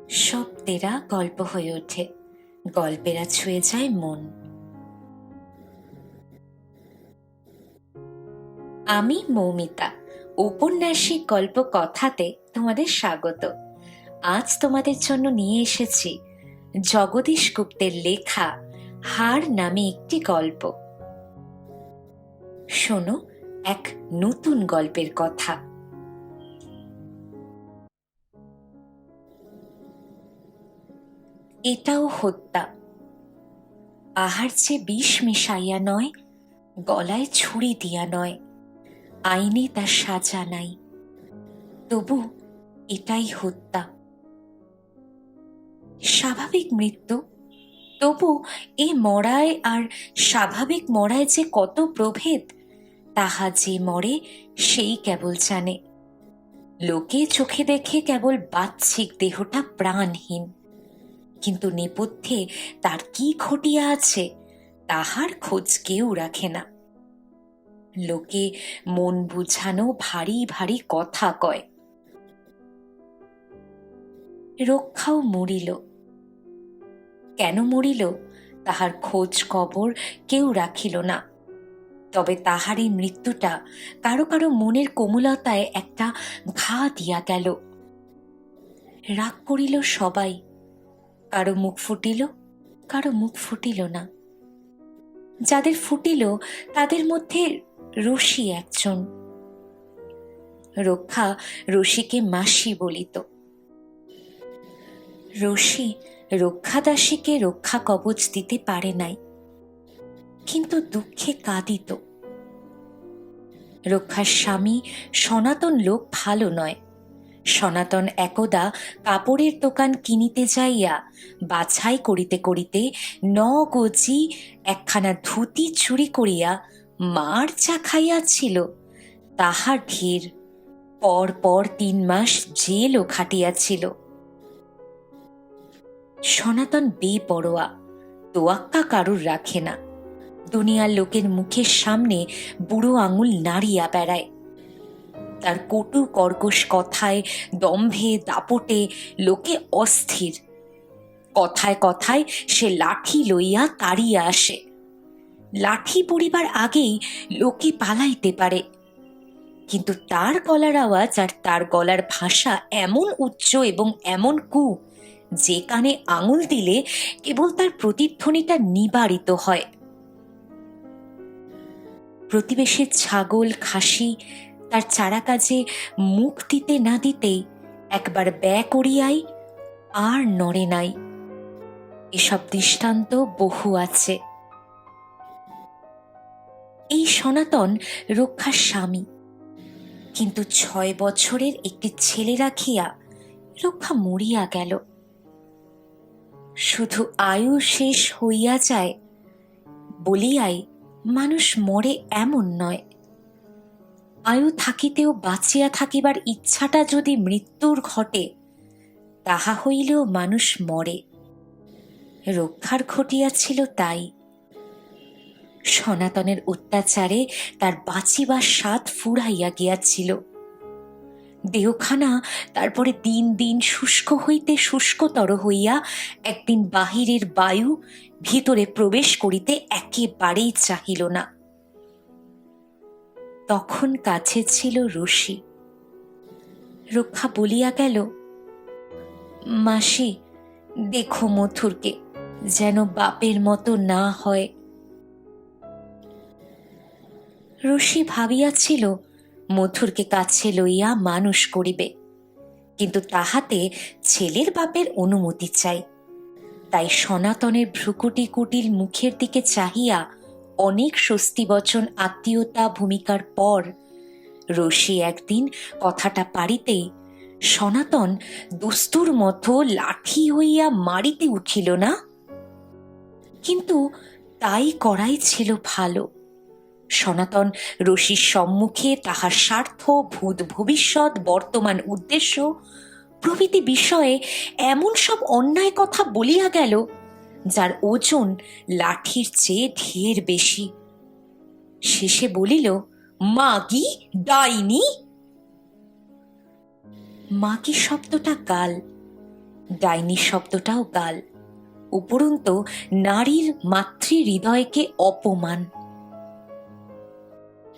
শব্দেরা গল্প হয়ে ওঠে, গল্পেরা ছুঁয়ে যায় মন। আমি মৌমিতা, ঔপন্যাসিক গল্প কথাতে তোমাদের স্বাগত। আজ তোমাদের জন্য নিয়ে এসেছি জগদীশ গুপ্তের লেখা হার নামে একটি গল্প। শোনো এক নতুন গল্পের কথা। এটাও হত্যা, আহার চেয়ে বিষ মিশাইয়া নয়, গলায় ছুরি দিয়া নয়, আইনে তার সাজা নাই, তবু এটাই হত্যা। স্বাভাবিক মৃত্যু, তবু এ মরায় আর স্বাভাবিক মরায় যে কত প্রভেদ, তাহা যে মরে সেই কেবল জানে। লোকে চোখে দেখে কেবল বাহ্যিক দেহটা প্রাণহীন, কিন্তু নেপথ্যে তার কি ঘটিয়া আছে তাহার খোঁজ কেউ রাখে না। লোকে মন বুঝানো ভারী ভারী কথা কয়। রক্ষাও মরিল। কেন মরিল তাহার খোঁজ খবর কেউ রাখিল না। তবে তাহারই মৃত্যুটা কারো কারো মনের কোমলতায় একটা ঘা দিয়া গেল। রাগ করিল সবাই, কারো মুখ ফুটিল, কারো মুখ ফুটিল না। যাদের ফুটিল তাদের মধ্যে রশি একজন। রক্ষা রশিকে মাসি বলিত। রশি রক্ষাদাসীকে রক্ষা কবচ দিতে পারে নাই, কিন্তু দুঃখে কাঁদিত। রক্ষার স্বামী সনাতন লোক ভালো নয়। সনাতন একদা কাপড়ের দোকান কিনিতে যাইয়া বাছাই করিতে করিতে 9 গজি একখানা ধুতি চুরি করিয়া মার চা খাইয়াছিল তাহার ঢের। পর পর 3 মাস জেলও খাটিয়াছিল। সনাতন বেপরোয়া, তোয়াক্কা কারুর রাখে না। দুনিয়ার লোকের মুখের সামনে বুড়ো আঙুল নাড়িয়া বেড়ায়। তার কটু কর্কশ কথায়, দম্ভে দাপটে লোকে অস্থির। কথায় কথায় সে লাঠি লইয়া কাড়িয়া আসে। লাঠি পড়িবার আগেই লোকে পালাইতে পারে, কিন্তু তার গলার আওয়াজ আর তার গলার ভাষা এমন উচ্চ এবং এমন কু, যে কানে আঙুল দিলে কেবল তার প্রতিধ্বনিটা নিবারিত হয়। প্রতিবেশীর ছাগল খাসি তার চারা কাজে মুখ দিতে না দিতেই একবার ব্যয় করিয়াই আর নড়ে নাই। এসব দৃষ্টান্ত বহু আছে। এই সনাতন রক্ষার স্বামী, কিন্তু 6 বছরের একটি ছেলে রাখিয়া রক্ষা মরিয়া গেল। শুধু আয়ু শেষ হইয়া যায় বলিয়াই মানুষ মরে এমন নয়। আয়ু থাকিতেও বাঁচিয়া থাকিবার ইচ্ছাটা যদি মৃত্যুর ঘটে, তাহা হইলেও মানুষ মরে। রক্ষার ঘটিয়াছিল তাই। সনাতনের অত্যাচারে তার বাঁচিবার স্বাদ ফুরাইয়া গিয়াছিল। দেহখানা তারপরে দিন দিন শুষ্ক হইতে শুষ্কতর হইয়া একদিন বাহিরের বায়ু ভিতরে প্রবেশ করিতে একেবারেই চাহিল না। তখন কাছে ছিল রশি। রক্ষা বলিয়া গেল, মাসি দেখো মথুরকে, যেন বাপের মতো না হয়। রশি ভাবিয়াছিল মথুরকে কাছে লইয়া মানুষ করিবে, কিন্তু তাহাতে ছেলের বাপের অনুমতি চাই। তাই সনাতনের ভ্রুকুটি কুটিল মুখের দিকে চাহিয়া অনেক স্বস্তিবচন আত্মীয়তা ভূমিকার পর রশি একদিন কথাটা পারিতেই সনাতন দস্তুর মতো লাঠি হইয়া মারিতে উঠিল না। কিন্তু তাই করাই ছিল ভালো। সনাতন রশির সম্মুখে তাহার স্বার্থ, ভূত ভবিষ্যৎ, বর্তমান উদ্দেশ্য প্রভৃতি বিষয়ে এমন সব অন্যায় কথা বলিয়া গেল, যার ওজন লাঠির চেয়ে ঢের বেশি। শেষে বলিল, মাগি, ডাইনি। মাগি শব্দটা গাল, ডাইনি শব্দটাও গাল, উপরন্তু নারীর মাতৃ হৃদয়কে অপমান।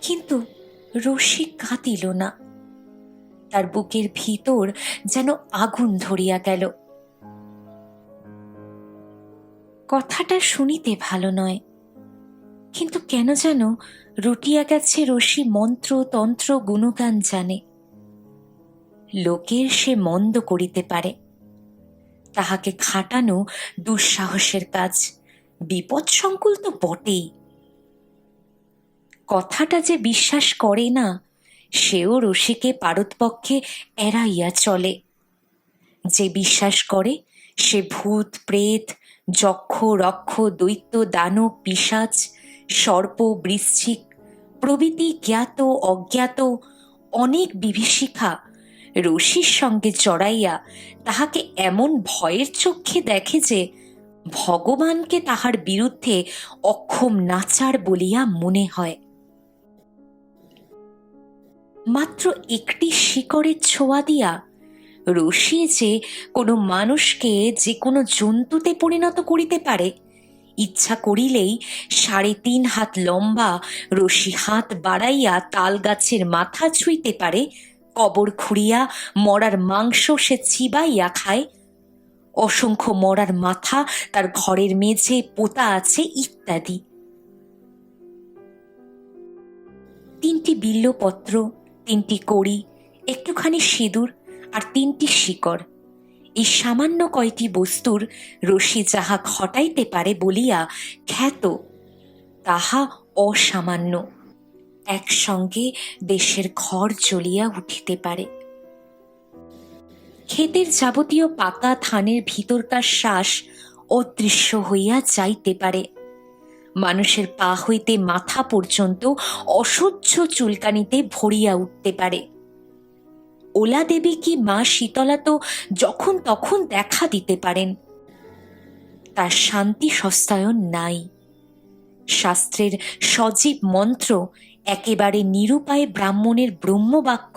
কিন্তু রসি কাঁদিল না। তার বুকের ভিতর যেন আগুন ধরিয়া গেল। কথাটা শুনিতে ভালো নয়, কিন্তু কেন যেন রটিয়া গেছে রসি মন্ত্র তন্ত্র গুণগান জানে। লোকের সে মন্দ করিতে পারে, তাহাকে খাটানো দুঃসাহসের কাজ, বিপদসংকুল তো বটেই। কথাটা যে বিশ্বাস করে না, সেও রসিকে পারতপক্ষে এড়াইয়া চলে। যে বিশ্বাস করে সে ভূত প্রেত যক্ষ রক্ষ দৈত্য দানব পিশাচ সর্প বৃশ্চিক প্রভৃতি জ্ঞাত অজ্ঞাত অনেক বিভীষিকা রশির সঙ্গে জড়াইয়া তাহাকে এমন ভয়ের চক্ষে দেখে যে ভগবানকে তাহার বিরুদ্ধে অক্ষম নাচার বলিয়া মনে হয়। মাত্র একটি শিকড়ের ছোঁয়া দিয়া রশি যে কোনো মানুষকে যে কোনো জন্তুতে পরিণত করিতে পারে, ইচ্ছা করিলেই 3.5 হাত লম্বা রশি হাত বাড়াইয়া তাল গাছের মাথা ছুঁইতে পারে, কবর খুঁড়িয়া মরার মাংস সে চিবাইয়া খায়, অসংখ্য মরার মাথা তার ঘরের মেঝে পোতা আছে ইত্যাদি। 3টি বিল্বপত্র, 3টি কড়ি, একটুখানি সিঁদুর আর 3টি শিকড়, এই সামান্য কয়টি বস্তুর রশি যাহা ঘটাইতে পারে বলিয়া খ্যাত, তাহা অসামান্য। একসঙ্গে দেশের ঘর জ্বলিয়া উঠিতে পারে। ক্ষেতের যাবতীয় পাকা ধানের ভিতরকার শ্বাস অদৃশ্য হইয়া যাইতে পারে। মানুষের পা হইতে মাথা পর্যন্ত অসহ্য চুলকানিতে ভরিয়া উঠতে পারে। ওলা দেবী কি মা শীতলা তো যখন তখন দেখা দিতে পারেন। তার শান্তি সস্তায়ন নাই। শাস্ত্রের সজীব মন্ত্র একেবারে নিরুপায় ব্রাহ্মণের ব্রহ্মবাক্য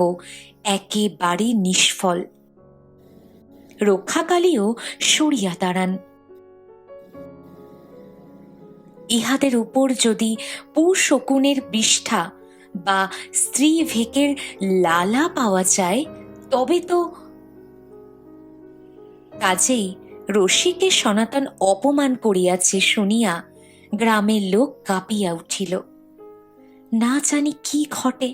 একেবারে নিষ্ফল। রক্ষাকালীও সরিয়া দাঁড়ান। ইহাদের উপর যদি পুশকুনের বিষ্ঠা বা স্ত্রী ভেকের লালা পাওয়া যায় তবে তো। কাজেই রসিকে সনাতন অপমান করিয়াছে শুনিয়া গ্রামের লোক কাঁপিয়া উঠিল। না জানি কি ঘটে।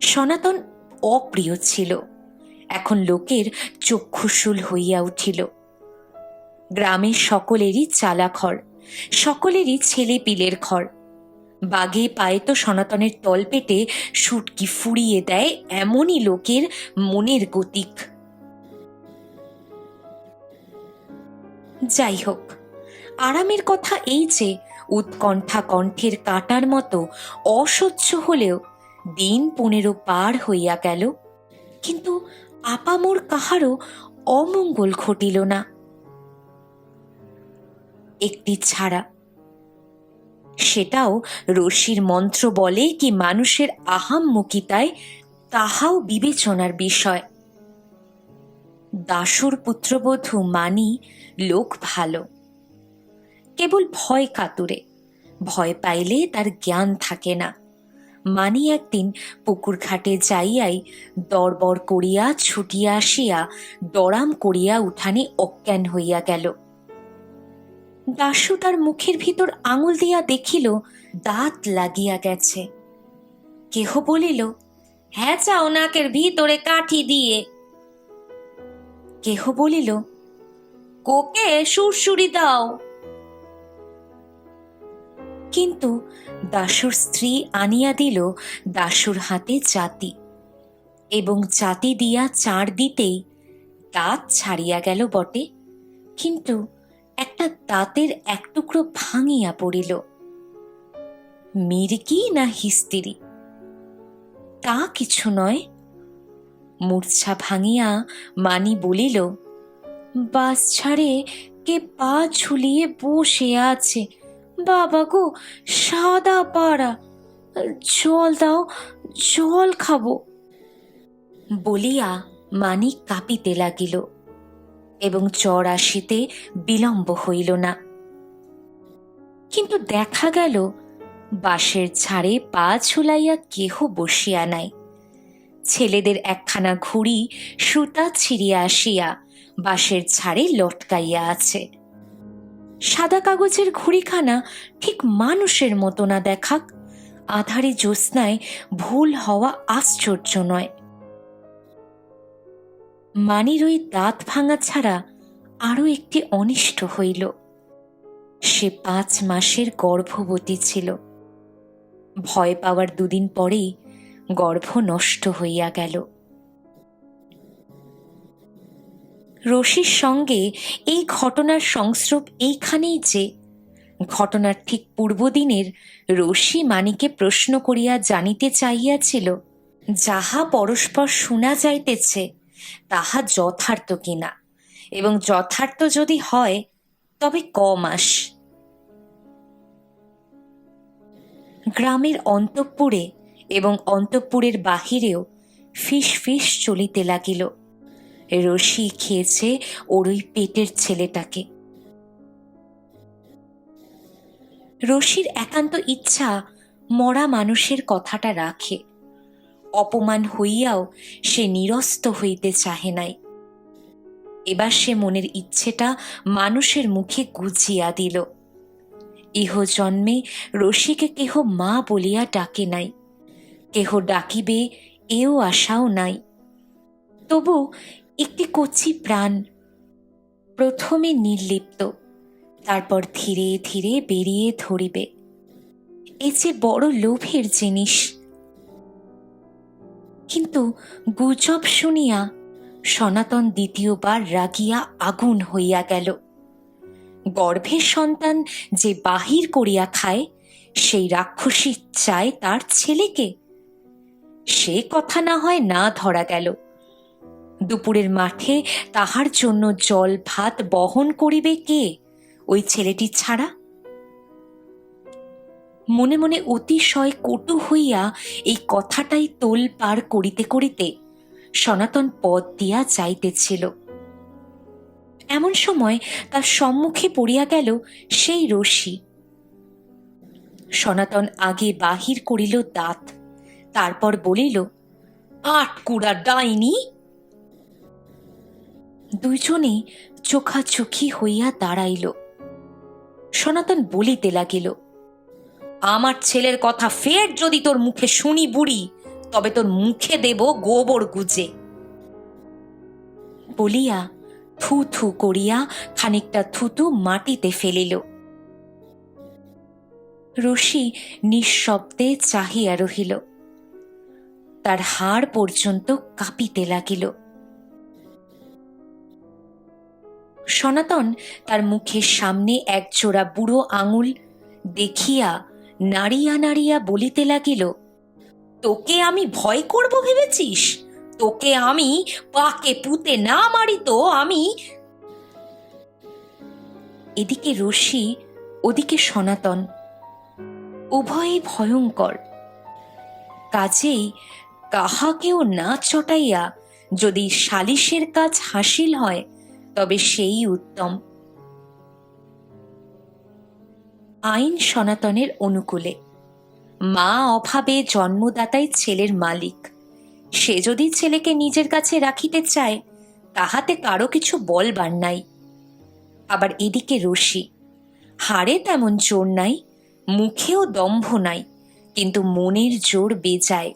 সনাতন অপ্রিয় ছিল, এখন লোকের চক্ষুশূল হইয়া উঠিল। গ্রামের সকলেরই চালা ঘর, সকলেরই ছেলে পিলের ঘর। বাগে পায়ে তো সনাতনের তলপেটে সুটকি ফুরিয়ে দেয় এমনই লোকের মনের গতিক। যাই হোক, আরামের কথা এই যে উৎকণ্ঠা কণ্ঠের কাঁটার মতো অসহ্য হলেও দিন 15 পার হইয়া গেল, কিন্তু আপামোর কাহারও অমঙ্গল ঘটিল না। একটি ছাড়া, সেটাও রশির মন্ত্র বলে কি মানুষের আহাম্মুকিতায়, তাহাও বিবেচনার বিষয়। দাসুর পুত্রবধূ মানি লোক ভালো, কেবল ভয় কাতুরে। ভয় পাইলে তার জ্ঞান থাকে না। মানি একদিন পুকুর ঘাটে যাইয়াই দরবর করিয়া ছুটিয়া আসিয়া দরাম করিয়া উঠানে অজ্ঞান হইয়া গেল। দাশু তার মুখের ভিতর আঙুল দিয়া দেখিল দাঁত লাগিয়া গেছে। কেহ বলিল, হ্যাঁ চাও নাকের ভিতরে কাঠি দিয়ে। কেহ বলিল, কোকে সুরসুরি দাও। কিন্তু দাশুর স্ত্রী আনিয়া দিল দাশুর হাতে চাতি, এবং চাতি দিয়া চাড় দিতেই দাঁত ছাড়িয়া গেল বটে, কিন্তু একটা দাঁতের এক টুকরো ভাঙিয়া পড়িল। মির্গি না হিস্তিরি তা কিছু নয়। মূর্ছা ভাঙিয়া মানি বলিল, বাস ছাড়ে কে পা ঝুলিয়ে বসে আছে, বাবা গো সাদা পাড়া, জল দাও, জল খাবো। বলিয়া মানি কাঁপিতে লাগিল। এবং জ্বর আসিতে বিলম্ব হইল না। কিন্তু দেখা গেল বাঁশের ঝাড়ে পা ঝুলাইয়া কেহ বসিয়া নাই। ছেলেদের একখানা ঘুড়ি সুতা ছিঁড়িয়া আসিয়া বাঁশের ঝাড়ে লটকাইয়া আছে। সাদা কাগজের ঘুড়িখানা ঠিক মানুষের মতো না দেখাক, আধারে জ্যোৎস্নায় ভুল হওয়া আশ্চর্য নয়। মানির ওই দাঁত ভাঙা ছাড়া আরো একটি অনিষ্ট হইল। সে 5 মাসের গর্ভবতী ছিল। ভয় পাওয়ার 2 দিন পরেই গর্ভ নষ্ট হইয়া গেল। রশির সঙ্গে এই ঘটনার সংস্রব এইখানেই যে, ঘটনার ঠিক পূর্বদিনের রশি মানিকে প্রশ্ন করিয়া জানিতে চাহিয়াছিল, যাহা পরস্পর শোনা যাইতেছে তাহা যথার্থ কিনা, এবং যথার্থ যদি হয় তবে ক মাস। গ্রামের অন্তঃপুরে এবং অন্তঃপুরের বাহিরেও ফিস ফিস চলিতে লাগিল। রশি খেয়েছে ওর ওই পেটের ছেলেটাকে। রশির একান্ত ইচ্ছা মরা মানুষের কথাটা রাখে। অপমান হইয়াও সে নিরস্ত হইতে চাহে নাই। এবার সে মনের ইচ্ছেটা মানুষের মুখে গুজিয়া দিল। ইহ জন্মে রশিকে কেহ মা বলিয়া ডাকে নাই, কেহ ডাকিবে এও আশাও নাই। তবু একটি কচি প্রাণ, প্রথমে নির্লিপ্ত, তারপর ধীরে ধীরে বেরিয়ে ধরিবে। এ যে বড় লোভের জিনিস। কিন্তু গুজব শুনিয়া সনাতন দ্বিতীয়বার রাগিয়া আগুন হইয়া গেল। গর্ভের সন্তান যে বাহির করিয়া খায়, সেই রাক্ষসী চায় তার ছেলেকে। সে কথা না হয় না ধরা গেল। দুপুরের মাঠে তাহার জন্য জল ভাত বহন করিবে কে, ওই ছেলেটি ছাড়া? মনে মনে অতিশয় কটু হইয়া এই কথাটাই তোল পার করিতে করিতে সনাতন পথ দিয়া যাইতেছিল। এমন সময় তার সম্মুখে পড়িয়া গেল সেই রশি। সনাতন আগে বাহির করিল দাঁত, তারপর বলিল, আটকুড়া ডাইনি। দুইজনে চোখাচোখি হইয়া দাঁড়াইল। সনাতন বলিতে লাগিল, আমার ছেলের কথা ফের যদি তোর মুখে শুনি বুড়ি, তবে তোর মুখে দেব গোবর গুজে। বলিয়া থু থু করিয়া খানিকটা থুতু মাটিতে ফেলিল। রশি নিঃশব্দে চাহিয়া রহিল। তার হাড় পর্যন্ত কাঁপিতে লাগিল। সনাতন তার মুখের সামনে এক জোড়া বুড়ো আঙুল দেখিয়া নাড়িয়া নাড়িয়া বলিতে লাগিল, তোকে আমি ভয় করব ভেবেছিস? তোকে আমি পাকে পুঁতে না মারি তো আমি। এদিকে রশি, ওদিকে সনাতন, উভয়ই ভয়ঙ্কর। কাজেই কাহাকেও না চটাইয়া যদি সালিশের কাজ হাসিল হয় তবে সেই উত্তম। আইন সনাতনের অনুকূলে। মা অভাবে জন্মদাতাই ছেলের মালিক। সে যদি ছেলেকে নিজের কাছে রাখিতে চায়, তাহাতে কারো কিছু বলবার নাই। আবার এদিকে রশি, হাড়ে তেমন জোর নাই, মুখেও দম্ভ নাই, কিন্তু মনের জোর বেজায়।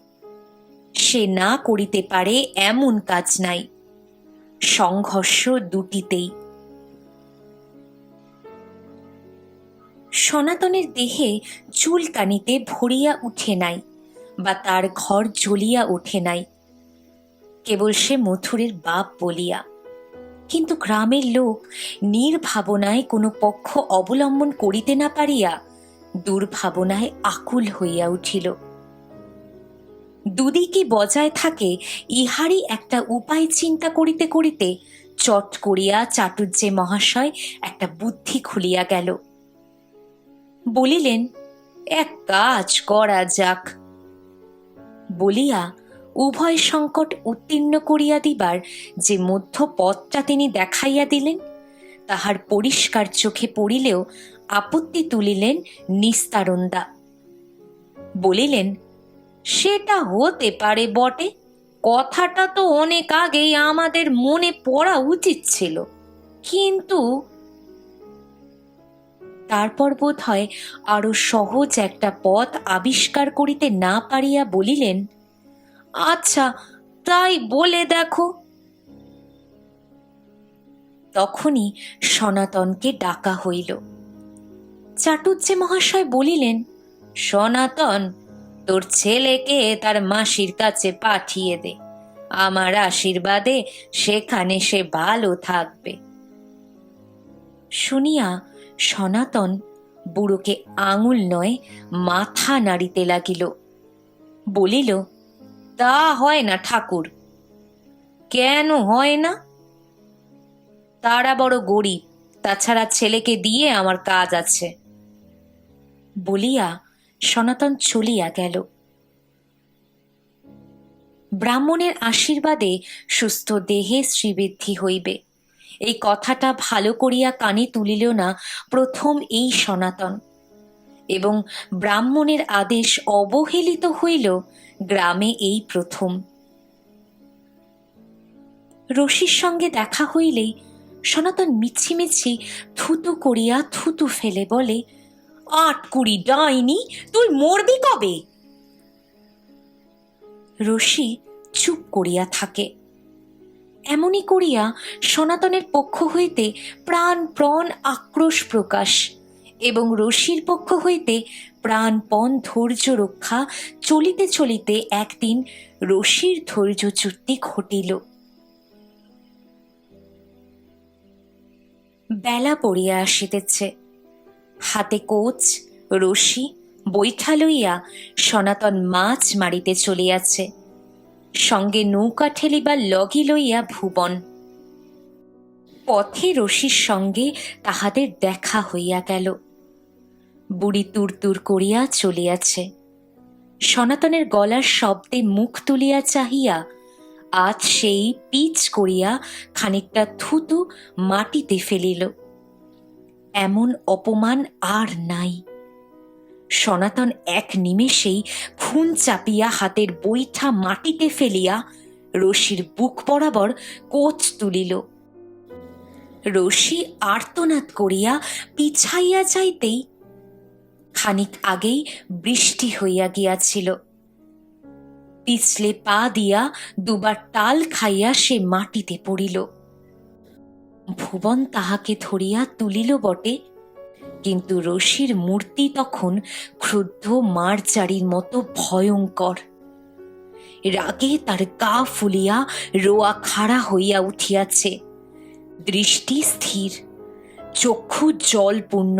সে না করিতে পারে এমন কাজ নাই। সংঘর্ষ দুটিতেই। সনাতনের দেহে চুলকানিতে ভরিয়া উঠে নাই, বা তার ঘর জ্বলিয়া ওঠে নাই, কেবল সে মথুরের বাপ বলিয়া। কিন্তু গ্রামের লোক নির্ভাবনায় কোনো পক্ষ অবলম্বন করিতে না পারিয়া দুর্ভাবনায় আকুল হইয়া উঠিল। দুদিকে বজায় থাকে ইহারই একটা উপায় চিন্তা করিতে করিতে চট করিয়া চাটুজ্জে মহাশয় একটা বুদ্ধি খুলিয়া গেল। বলিলেন, এক কাজ করা যাক। বলিয়া উভয় সংকট উত্তীর্ণ করিয়া দিবার যে মধ্য পথটা তিনি দেখাইয়া দিলেন, তাহার পরিষ্কার চোখে পড়িলেও আপত্তি তুলিলেন নিস্তারণদা। বলিলেন, সেটা হতে পারে বটে, কথাটা তো অনেক আগেই আমাদের মনে পড়া উচিত ছিল, কিন্তু তারপর বোধ হয় আরো সহজ একটা পথ আবিষ্কার করিতে না পারিয়া বলিলেন, আচ্ছা তাই বলে দেখো। তখনই সনাতনকে ডাকা হইল। চাটুজ্জে মহাশয় বলিলেন, সনাতন, তোর ছেলেকে তার মাসির কাছে পাঠিয়ে দে, আমার আশীর্বাদে সেখানে সে ভালো থাকবে। শুনিয়া সনাতন বুড়োকে আঙুল নয় মাথা নাড়িতে লাগিল। বলিল, তা হয় না ঠাকুর। কেন হয় না? তারা বড় গরিব, তাছাড়া ছেলেকে দিয়ে আমার কাজ আছে। বলিয়া সনাতন চলিয়া গেল। ব্রাহ্মণের আশীর্বাদে সুস্থ দেহে শ্রীবৃদ্ধি হইবে, এই কথাটা ভালো করিয়া কানে তুলিল না প্রথম এই সনাতন, এবং ব্রাহ্মণের আদেশ অবহেলিত হইল গ্রামে এই প্রথম। রশির সঙ্গে দেখা হইলেই সনাতন মিছিমিছি থুতু করিয়া থুতু ফেলে বলে, আটকুড়ি ডাইনি, তুই মরবি কবে? রশি চুপ করিয়া থাকে। এমনি করিয়া সনাতনের পক্ষ হইতে প্রাণপণ আক্রোশ প্রকাশ এবং রশির পক্ষ হইতে প্রাণপণ ধৈর্য রক্ষা চলিতে চলিতে একদিন রশির ধৈর্যচ্যুতি ঘটিল। বেলা পড়িয়া আসিতেছে। হাতে কোচ, রশি, বৈঠা লইয়া সনাতন মাছ মারিতে চলিয়াছে, সঙ্গে নৌকা ঠেলিবার লগি লইয়া ভুবন। পথে রশির সঙ্গে তাহাদের দেখা হইয়া গেল। বুড়ি তুরতুর করিয়া চলিয়াছে। সনাতনের গলার শব্দে মুখ তুলিয়া চাহিয়া আজ সেই পিচ করিয়া খানিকটা থুতু মাটিতে ফেলিল। এমন অপমান আর নাই। সনাতন এক নিমেষেই খুন চাপিয়া হাতের বৈঠা মাটিতে ফেলিয়া রশির বুক বরাবর কোচ তুলিল। রশি আর্তনাদ করিয়া পিছাইয়া যাইতেই খানিক আগেই বৃষ্টি হইয়া গিয়াছিল। পিছলে পা দিয়া দুবার টাল খাইয়া সে মাটিতে পড়িল। ভুবন তাহাকে ধরিয়া তুলিল বটে, কিন্তু রশির মূর্তি তখন ক্রুদ্ধ মারচারির মতো ভয়ঙ্কর। রাগে তার গা ফুলিয়া রোয়া খাড়া হইয়া উঠিয়াছে, দৃষ্টি স্থির, চক্ষু জলপূর্ণ,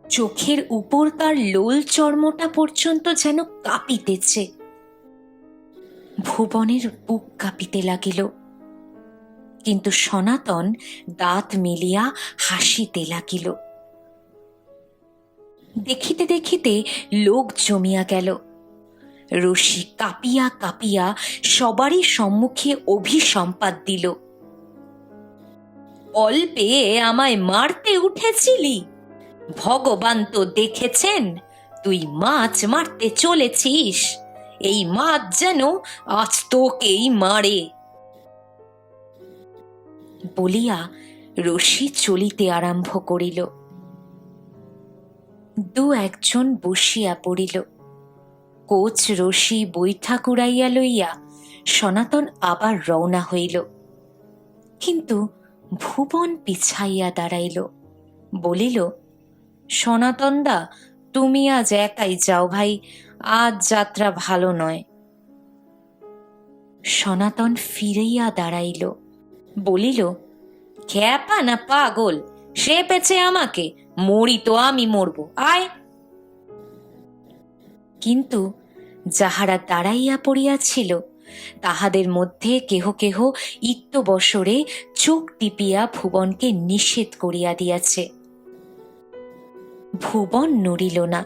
চোখের উপর তার লোল চর্মটা পর্যন্ত যেন কাঁপিতেছে। ভুবনের বুক কাঁপিতে লাগিল, কিন্তু সনাতন দাঁত মেলিয়া হাসিতে লাগিল। দেখিতে দেখিতে লোক জমিয়া গেল। রশি কাঁপিয়া কাঁপিয়া সবারই সম্মুখে অভিসম্পাত দিল, অল্পে আমায় মারতে উঠেছিলি? ভগবান তো দেখেছেন তুই মাছ মারতে চলেছিস, এই মাছ যেন আজ তোকেই মারে। বলিয়া রশি চলিতে আরম্ভ করিল। দু একজন বসিয়া পড়িল। কোচ রশি বৈঠা কুড়াইয়া লইয়া সনাতন আবার রওনা হইল, কিন্তু ভুবন পিছাইয়া দাঁড়াইল। বলিল, সনাতনদা, তুমি আজ একাই যাও ভাই, আজ যাত্রা ভালো নয়। সনাতন ফিরিয়া দাঁড়াইল, বলিল, খ্যাপা না পাগল, সে পেছে আমাকে, মরি তো আমি মরব, আয়। কিন্তু যাহারা দাঁড়াইয়া পড়িয়াছিল তাহাদের মধ্যে কেহ কেহ ইত্যবসরে চোখ টিপিয়া ভুবনকে নিষেধ করিয়া দিয়াছে। ভুবন নড়িল না,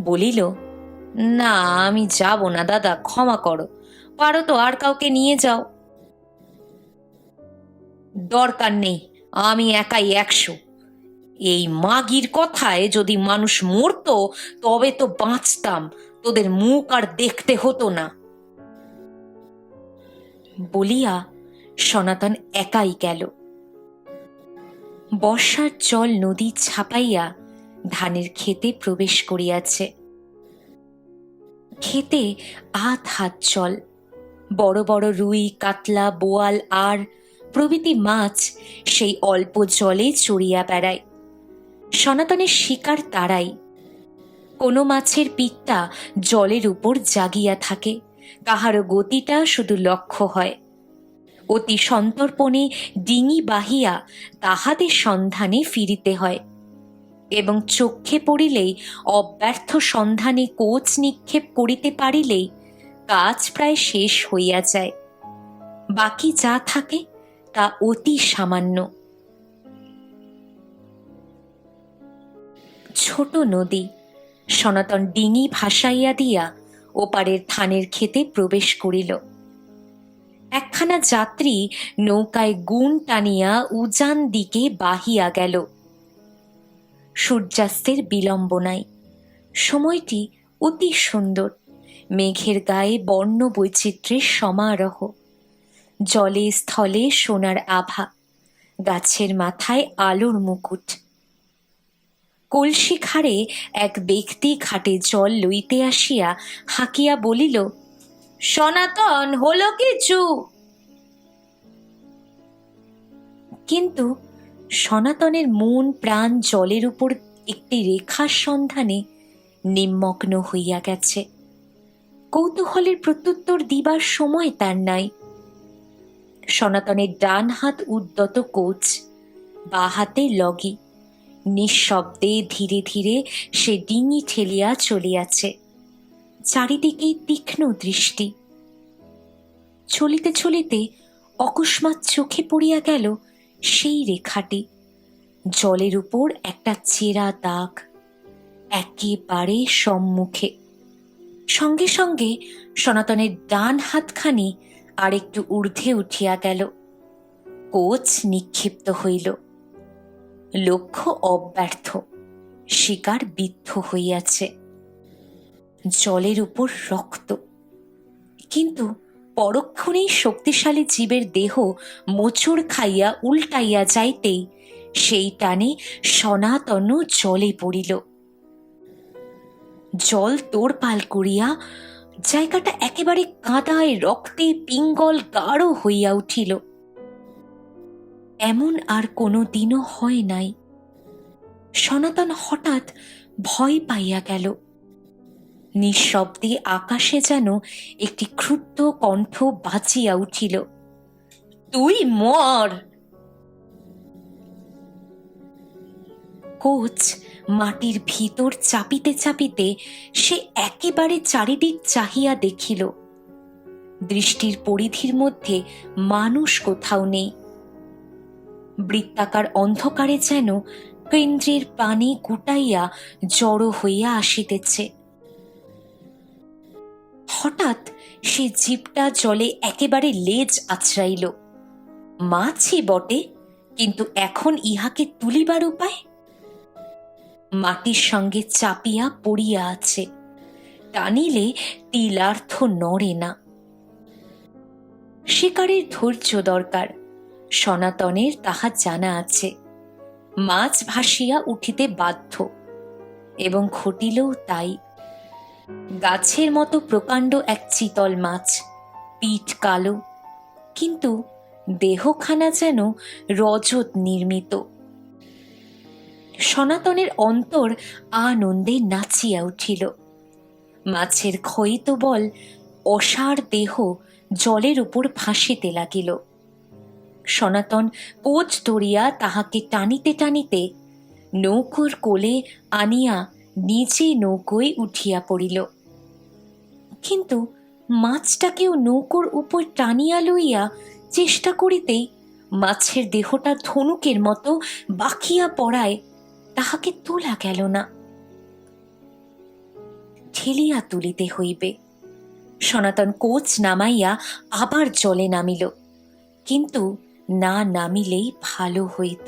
বলিল, না আমি যাব না দাদা, ক্ষমা করো, পারো তো আর কাউকে নিয়ে যাও। দরকার নেই, আমি একাই 100। এই মাগির কথায় যদি মানুষ মরতো তবে তো বাঁচতাম, তোদের মুখ আর দেখতে হতো না। বলিয়া সনাতন একাই গেল। বর্ষার জল নদী ছাপাইয়া ধানের ক্ষেতে প্রবেশ করিয়াছে। ক্ষেতে আধ হাত জল। বড় বড় রুই, কাতলা, বোয়াল আর প্রভৃতি মাছ সেই অল্প জলে চড়িয়া বেড়ায়। সনাতনের শিকার তারাই। কোনো মাছের পিঠটা জলের উপর জাগিয়া থাকে, কাহারও গতিটা শুধু লক্ষ্য হয়। অতি সন্তর্পণে ডিঙি বাহিয়া তাহাদের সন্ধানে ফিরিতে হয়, এবং চক্ষে পড়িলেই অব্যর্থ সন্ধানে কোচ নিক্ষেপ করিতে পারিলেই কাজ প্রায় শেষ হইয়া যায়। বাকি যা থাকে তা অতি সামান্য। ছোট নদী। সনাতন ডিঙি ভাসাইয়া দিয়া ওপারের ধানের ক্ষেতে প্রবেশ করিল। একখানা যাত্রী নৌকায় গুণ টানিয়া উজান দিকে বাহিয়া গেল। সূর্যাস্তের বিলম্ব নাই। সময়টি অতি সুন্দর। মেঘের গায়ে বর্ণ বৈচিত্র্যের সমারোহ। জলে স্থলে সোনার আভা, গাছের মাথায় আলোর মুকুট। কলসি ঘাড়ে এক ব্যক্তি ঘাটে জল লইতে আসিয়া হাঁকিয়া বলিল, সনাতন, হলো কিছু? কিন্তু সনাতনের মন প্রাণ জলের উপর একটি রেখার সন্ধানে নিমগ্ন হইয়া গেছে। কৌতূহলের প্রত্যুত্তর দিবার সময় তার নাই। সনাতনের ডান হাত উদ্যত কোচ, বা হাতে লগি। নিঃশব্দে ধীরে ধীরে সে ডিঙি ঠেলিয়া চলিয়াছে। চারিদিকে তীক্ষ্ণ দৃষ্টি। চলিতে চলিতে অকস্মাৎ চোখে পড়িয়া গেল সেই রেখাটি। জলের উপর একটা চেরা দাগ, একেবারে সম্মুখে। সঙ্গে সঙ্গে সনাতনের ডান হাতখানি আর একটু ঊর্ধ্বে উঠিয়া গেল। কোচ নিক্ষিপ্ত হইল। লক্ষ্য অব্যর্থ। শিকার বিদ্ধ হইয়াছে। জলের উপর রক্ত। কিন্তু পরক্ষণেই শক্তিশালী জীবের দেহ মোচড় খাইয়া উল্টাইয়া যাইতেই সেই টানে সনাতন জলে পড়িল। জল তোড়পাল করিয়া জায়গাটা একেবারে কাদায় রক্তে পিঙ্গল গাঢ় হইয়া উঠিল। এমন আর কোনো দিনও হয় নাই। সনাতন হঠাৎ ভয় পাইয়া গেল। নিঃশব্দে আকাশে যেন একটি ক্ষুদ্র কণ্ঠ বাজিয়া উঠিল, তুই মর। কোচ মাটির ভিতর চাপিতে চাপিতে সে একেবারে চারিদিক চাহিয়া দেখিল। দৃষ্টির পরিধির মধ্যে মানুষ কোথাও নেই। বৃত্তাকার অন্ধকারে যেন কেন্দ্রের পানি গুটাইয়া জড়ো হইয়া আসিতেছে। হঠাৎ সে জীবটা জলে একেবারে লেজ আছড়াইল। মাছই বটে, কিন্তু এখন ইহাকে তুলিবার উপায়? মাটির সঙ্গে চাপিয়া পড়িয়া আছে। টানিলে তিলার্থ নড়ে না। শিকারের ধৈর্য দরকার। সনাতনের তাহা জানা আছে। মাছ ভাসিয়া উঠিতে বাধ্য, এবং ঘটিলও তাই। গাছের মতো প্রকাণ্ড এক চিতল মাছ, পিঠ কালো, কিন্তু দেহখানা যেন রজত নির্মিত। সনাতনের অন্তর আনন্দে নাচিয়া উঠিল। মাছের ক্ষয়িত বল অসার দেহ জলের উপর ভাসিতে লাগিল। সনাতন কোচ ধরিয়া তাহাকে টানিতে টানিতে নৌকোর কোলে আনিয়া নিজে নৌকোয় উঠিয়া পড়িল। কিন্তু মাছটাকেও নৌকোর উপর টানিয়া লইয়া চেষ্টা করিতেই মাছের দেহটা ধনুকের মতো বাঁকিয়া পড়ায় তাহাকে তোলা গেল না। ঠেলিয়া তুলিতে হইবে। সনাতন কোচ নামাইয়া আবার জলে নামিল, কিন্তু না নামিলেই ভালো হইত।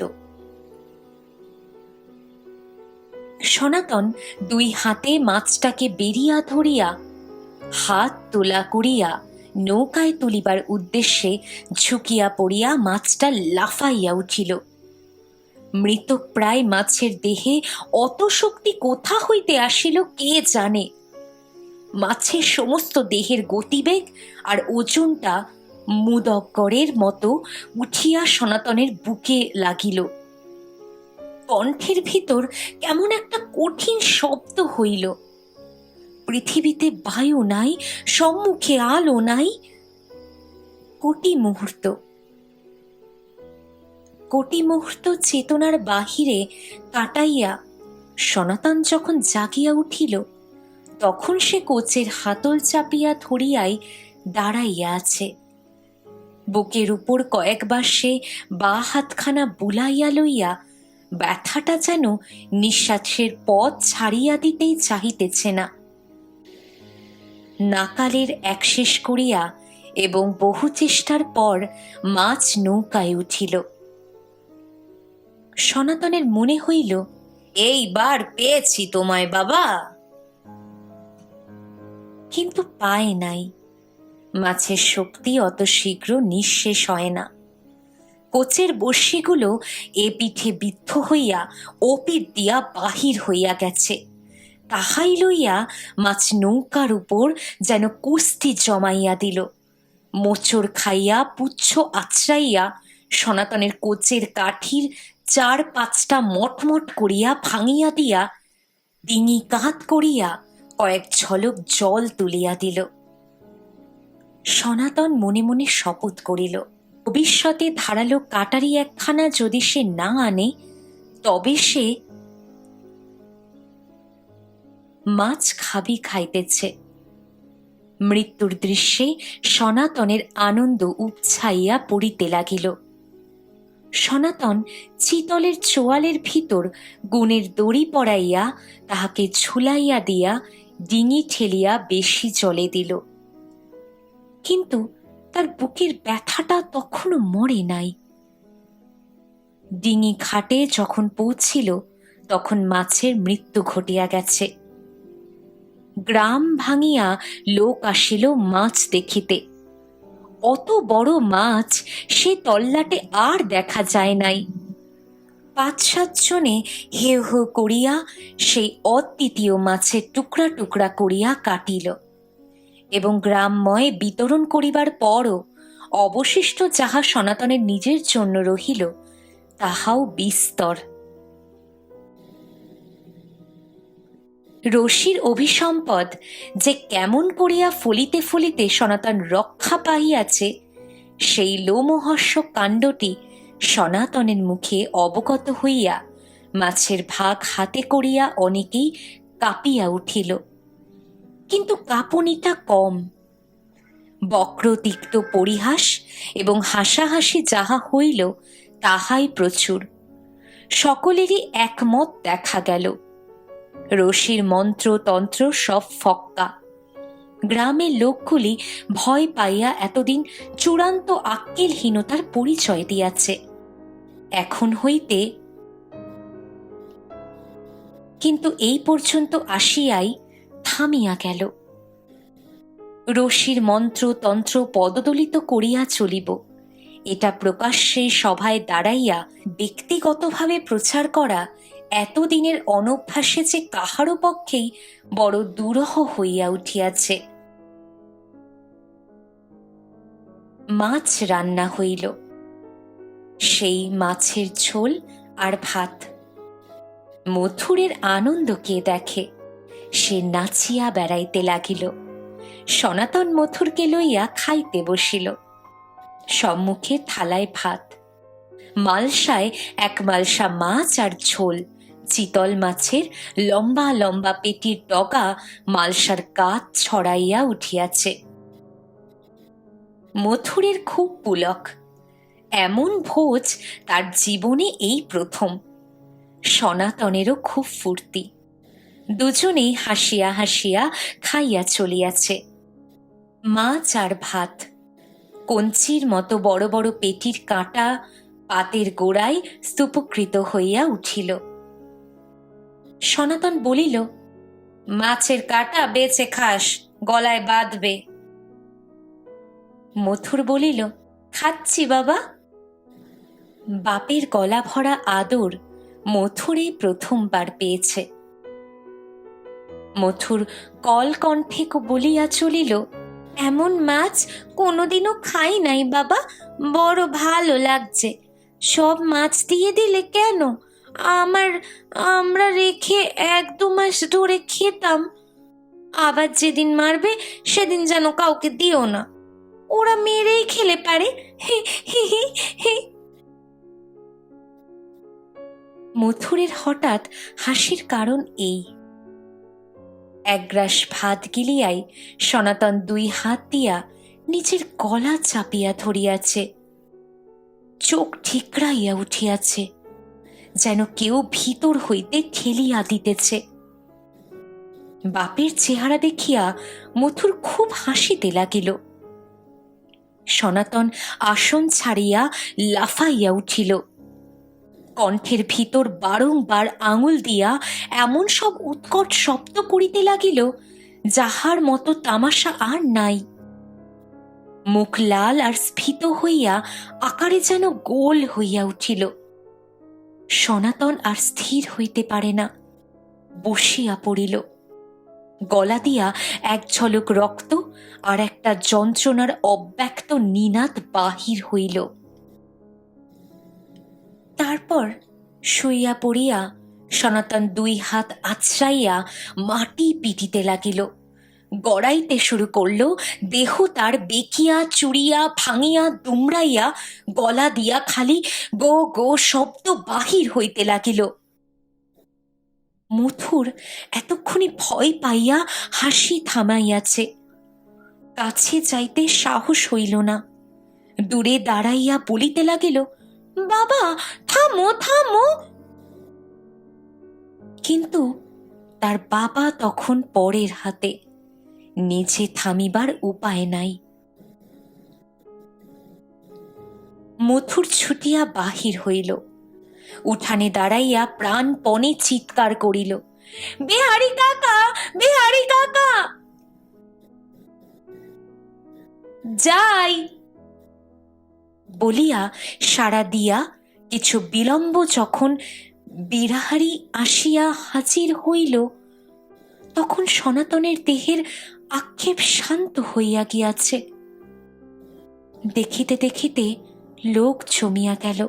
সনাতন দুই হাতে মাছটাকে বেরিয়া ধরিয়া হাত তোলা করিয়া নৌকায় তুলিবার উদ্দেশ্যে ঝুঁকিয়া পড়িয়া মাছটা লাফাইয়া উঠিল। মৃতপ্রায় মাছের দেহে অত শক্তি কোথা হইতে আসিল কে জানে। মাছের সমস্ত দেহের গতিবেগ আর ওজনটা মুদগরের মতো উঠিয়া সনাতনের বুকে লাগিল। কণ্ঠের ভিতর কেমন একটা কঠিন শব্দ হইল। পৃথিবীতে বায়ু নাই, সম্মুখে আলো নাই। কোটি মুহূর্ত চেতনার বাহিরে কাটাইয়া সনাতন যখন জাগিয়া উঠিল, তখন সে কোচের হাতল চাপিয়া ধরিয়াই দাঁড়াইয়া আছে। বুকের উপর কয়েকবার সে বা হাতখানা বুলাইয়া লইয়া ব্যথাটা যেন নিঃশ্বাসের পথ ছাড়িয়া দিতেই চাহিতেছে না। নাকালের একশেষ করিয়া এবং বহু চেষ্টার পর মাছ নৌকায় উঠিল। সনাতনের মনে হইল, এইবার পেয়েছি তোমায় বাবা। কিন্তু পায় নাই। মাছের শক্তি অত শীঘ্র নিঃশেষ হয় না। কোচের বড়শিগুলো এ পিঠে বিদ্ধ হইয়া ও পিঠ দিয়া বাহির হইয়া গেছে। তাহাই লইয়া মাছ নৌকার উপর যেন কুস্তি জমাইয়া দিল। মোচড় খাইয়া পুচ্ছ আছড়াইয়া সনাতনের কোচের কাঠির 4-5টা মটমট করিয়া ভাঙিয়া দিয়া ডিঙি কাঁধ করিয়া কয়েক ঝলক জল তুলিয়া দিল। সনাতন মনে মনে শপথ করিল, ভবিষ্যতে ধারালো কাটারি একখানা যদি সে না আনে, তবে সে মাছ খাইতেছে। মৃত্যুর দৃশ্যে সনাতনের আনন্দ উপছাইয়া পড়িতে লাগিল। সনাতন চিতলের চোয়ালের ভিতর গুণের দড়ি পরাইয়া তাহাকে ঝুলাইয়া দিয়া ডিঙি ঠেলিয়া বেশি জলে দিল। কিন্তু তার বুকের ব্যথাটা তখনও মরে নাই। ডিঙি ঘাটে যখন পৌঁছিল, তখন মাছের মৃত্যু ঘটিয়া গেছে। গ্রাম ভাঙিয়া লোক আসিল মাছ দেখিতে। অত বড় মাছ সে তল্লাটে আর দেখা যায় নাই। 5-7 জনে হেউ হেউ করিয়া সেই অদ্বিতীয় মাছের টুকরা টুকরা করিয়া কাটিল এবং গ্রামময় বিতরণ করিবার পরও অবশিষ্ট যাহা সনাতনের নিজের জন্য রহিল, তাহাও বিস্তর। রশির অভিসম্পদ যে কেমন করিয়া ফলিতে ফলিতে সনাতন রক্ষা পাইয়াছে, সেই লোমহর্ষ কাণ্ডটি সনাতনের মুখে অবগত হইয়া মাছের ভাগ হাতে করিয়া অনেকেই কাঁপিয়া উঠিল। কিন্তু কাঁপুনিটা কম। বক্রতিক্ত পরিহাস এবং হাসাহাসি যাহা হইল, তাহাই প্রচুর। সকলেরই একমত দেখা গেল। রশির মন্ত্রতন্ত্র সব ফক্কা। গ্রামের লোকগুলি ভয় পাইয়া এতদিন চূড়ান্ত আক্কেলহীনতার পরিচয় দিয়াছে। এখন হইতে কিন্তু এই পর্যন্ত আসিয়াই থামিয়া গেল। রশির মন্ত্রতন্ত্র পদদলিত করিয়া চলিব, এটা প্রকাশ্যে সভায় দাঁড়াইয়া ব্যক্তিগতভাবে প্রচার করা এতদিনের অনভ্যাসে যে কাহারও পক্ষেই বড় দুরূহ হইয়া উঠিয়াছে। মাছ রান্না হইল। সেই মাছের ঝোল আর ভাত। মথুরের আনন্দ কে দেখে, সে নাচিয়া বেড়াইতে লাগিল। সনাতন মথুরকে লইয়া খাইতে বসিল। সম্মুখে থালায় ভাত, মালসায় 1 মালসা মাছ আর ঝোল। চিতল মাছের লম্বা লম্বা পেটির ডগা মালসার কাঠ ছড়াইয়া উঠিয়াছে। মথুরের খুব পুলক। এমন ভোজ তার জীবনে এই প্রথম। সনাতনেরও খুব ফুর্তি। দুজনেই হাসিয়া হাসিয়া খাইয়া চলিয়াছে। মাছ আর ভাত, কঞ্চির মতো বড় বড় পেটির কাঁটা পাতের গোড়ায় স্তূপকৃত হইয়া উঠিল। সনাতন বলিল, মাছের কাঁটা বেছে খাস, গলায় বাঁধবে। মথুর বলিল, খাচ্ছি বাবা। বাপের গলা ভরা আদর মথুর এই প্রথমবার পেয়েছে। মথুর কল কণ্ঠে বলিয়া চলিল, এমন মাছ কোনোদিনও খাই নাই বাবা, বড় ভালো লাগছে। সব মাছ দিয়ে দিলে কেন? আমরা রেখে 1-2 মাস ধরে খেতাম। আবার যেদিন মারবে সেদিন যেন কাউকে দিও না, ওরা মেরেই খেলে পারে। হি হি হি হি। মথুরের হঠাৎ হাসির কারণ এই, এক গ্রাস ভাত গিলিয়াই সনাতন 2 হাত দিয়া নিজের গলা চাপিয়া ধরিয়াছে। চোখ ঠিকরাইয়া উঠিয়াছে, যেন কেউ ভিতর হইতে ঠেলিয়া দিতেছে। বাপের চেহারা দেখিয়া মথুর খুব হাসিতে লাগিল। সনাতন আসন ছাড়িয়া লাফাইয়া উঠিল, কণ্ঠের ভিতর বারংবার আঙুল দিয়া এমন সব উৎকট শব্দ করিতে লাগিল, যাহার মতো তামাশা আর নাই। মুখ লাল আর স্ফীত হইয়া আকারে যেন গোল হইয়া উঠিল। সনাতন আর স্থির হইতে পারে না, বসিয়া পড়িল। গলা দিয়া এক ঝলক রক্ত আর একটা যন্ত্রণার অব্যক্ত নিনাদ বাহির হইল। তারপর শুইয়া পড়িয়া সনাতন 2 হাত আছড়াইয়া মাটি পিটিতে লাগিল, গড়াইতে শুরু করল। দেহ তার বেকিয়া চুরিয়া ভাঙিয়া দুমড়াইয়া গলা দিয়া খালি গো গো শব্দ বাহির হইতে লাগিল। মথুর এতক্ষণে ভয় পাইয়া হাসি থামাইয়াছে, কাছে যাইতে সাহস হইল না। দূরে দাঁড়াইয়া বলিতে লাগিল, বাবা থামো থামো। কিন্তু তার বাবা তখন পরের হাতে, নিজে থামিবার উপায় নাই। মথুর ছুটিয়া বাহির হইল, উঠানে দাঁড়াইয়া প্রাণপণে চিৎকার করিল, বিহারী কাকা, বিহারী কাকা। যাই বলিয়া সাড়া দিয়া কিছু বিলম্ব যখন বিহারী আসিয়া হাজির হইল, তখন সনাতনের দেহের আক্ষেপ শান্ত হইয়া গিয়াছে। দেখিতে দেখিতে লোক জমিয়া গেল।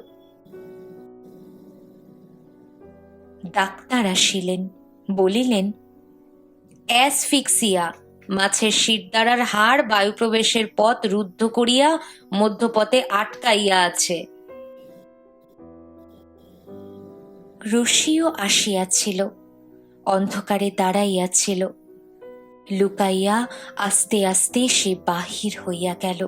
ডাক্তার আসিলেন, বলিলেন, অ্যাসফিক্সিয়া, মাছের শিরদাঁড়ার হাড় বায়ুপ্রবেশের পথ রুদ্ধ করিয়া মধ্যপথে আটকাইয়া আছে। রশিও আসিয়াছিল, অন্ধকারে দাঁড়াইয়াছিল। লুকাইয়া আস্তে আস্তে সে বাহির হইয়া গেল।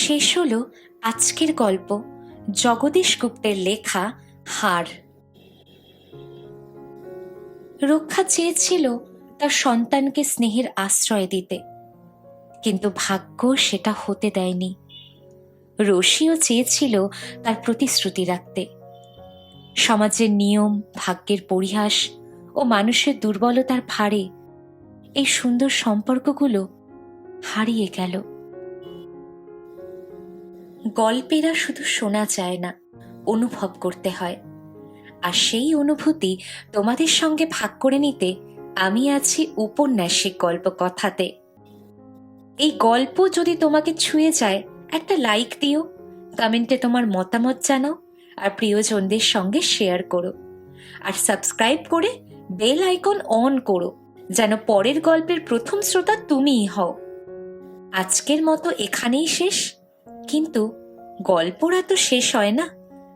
শেষ হলো আজকের গল্প, জগদীশ গুপ্তের লেখা হাড়। রক্ষা চেয়েছিল তার সন্তানকে স্নেহের আশ্রয় দিতে, কিন্তু ভাগ্য সেটা হতে দেয়নি। রশিও চেয়েছিল তার প্রতিশ্রুতি রাখতে। সমাজের নিয়ম, ভাগ্যের পরিহাস ও মানুষের দুর্বলতার ভারে এই সুন্দর সম্পর্কগুলো হারিয়ে গেল। গল্পেরা শুধু শোনা যায় না, অনুভব করতে হয়। আর সেই অনুভূতি তোমাদের সঙ্গে ভাগ করে নিতে আমি আছি উপন্যাসিক গল্প কথাতে। এই গল্প যদি তোমাকে ছুঁয়ে যায়, একটা লাইক দিও, কমেন্টে তোমার মতামত জানাও, আর প্রিয়জনদের সঙ্গে শেয়ার করো। আর সাবস্ক্রাইব করে বেল আইকন অন করো, যেন পরের গল্পের প্রথম শ্রোতা তুমিই হও। আজকের মতো এখানেই শেষ, কিন্তু গল্পরা তো শেষ হয় না,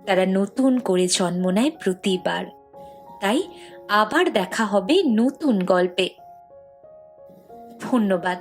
তারা নতুন করে জন্ম নেয় প্রতিবার। তাই আবার দেখা হবে নতুন গল্পে। ধন্যবাদ।